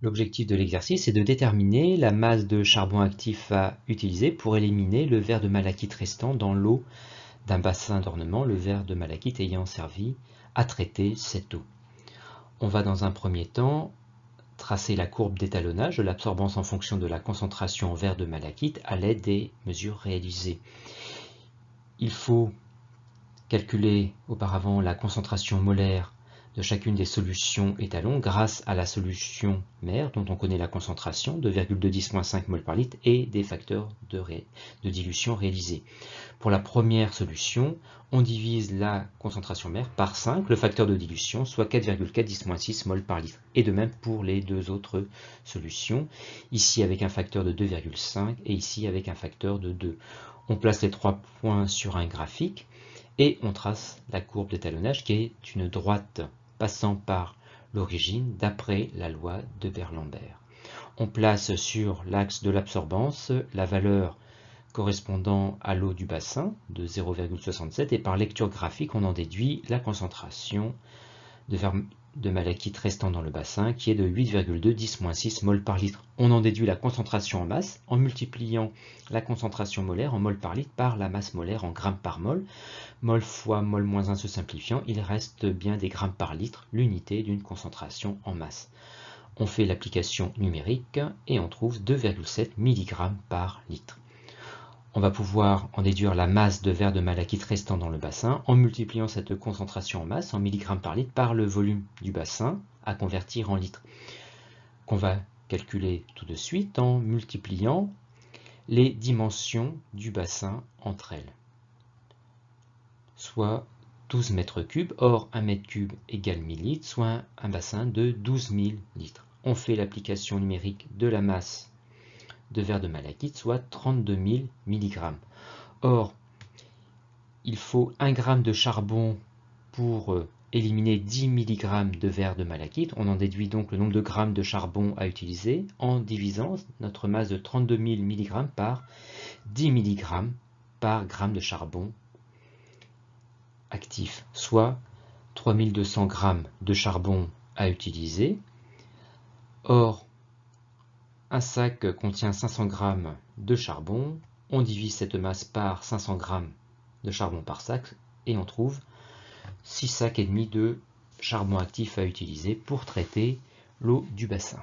L'objectif de l'exercice est de déterminer la masse de charbon actif à utiliser pour éliminer le verre de malachite restant dans l'eau d'un bassin d'ornement, le verre de malachite ayant servi à traiter cette eau. On va dans un premier temps tracer la courbe d'étalonnage de l'absorbance en fonction de la concentration en verre de malachite à l'aide des mesures réalisées. Il faut calculer auparavant la concentration molaire de chacune des solutions étalons grâce à la solution mère dont on connaît la concentration, 2,210-5 mol par litre, et des facteurs de dilution réalisés. Pour la première solution, on divise la concentration mère par 5, le facteur de dilution, soit 4,410-6 mol par litre. Et de même pour les deux autres solutions, ici avec un facteur de 2,5 et ici avec un facteur de 2. On place les 3 points sur un graphique et on trace la courbe d'étalonnage qui est une droite passant par l'origine d'après la loi de Berlambert. On place sur l'axe de l'absorbance la valeur correspondant à l'eau du bassin de 0,67 et par lecture graphique on en déduit la concentration de verre de malachite restant dans le bassin qui est de 8,210-6 mol par litre. On en déduit la concentration en masse en multipliant la concentration molaire en mol par litre par la masse molaire en grammes par mol. Mol fois mol moins 1 se simplifiant, il reste bien des grammes par litre, l'unité d'une concentration en masse. On fait l'application numérique et on trouve 2,7 mg par litre. On va pouvoir en déduire la masse de verre de malachite restant dans le bassin en multipliant cette concentration en masse en milligrammes par litre par le volume du bassin à convertir en litres, qu'on va calculer tout de suite en multipliant les dimensions du bassin entre elles, soit 12 mètres cubes, or 1 mètre cube égale 1000 litres, soit un bassin de 12 000 litres. On fait l'application numérique de la masse de verre de malachite, soit 32 000 mg. Or, il faut 1 g de charbon pour éliminer 10 mg de verre de malachite. On en déduit donc le nombre de grammes de charbon à utiliser en divisant notre masse de 32 000 mg par 10 mg par gramme de charbon actif, soit 3200 g de charbon à utiliser. Or, un sac contient 500 g de charbon, on divise cette masse par 500 g de charbon par sac et on trouve 6 sacs et demi de charbon actif à utiliser pour traiter l'eau du bassin.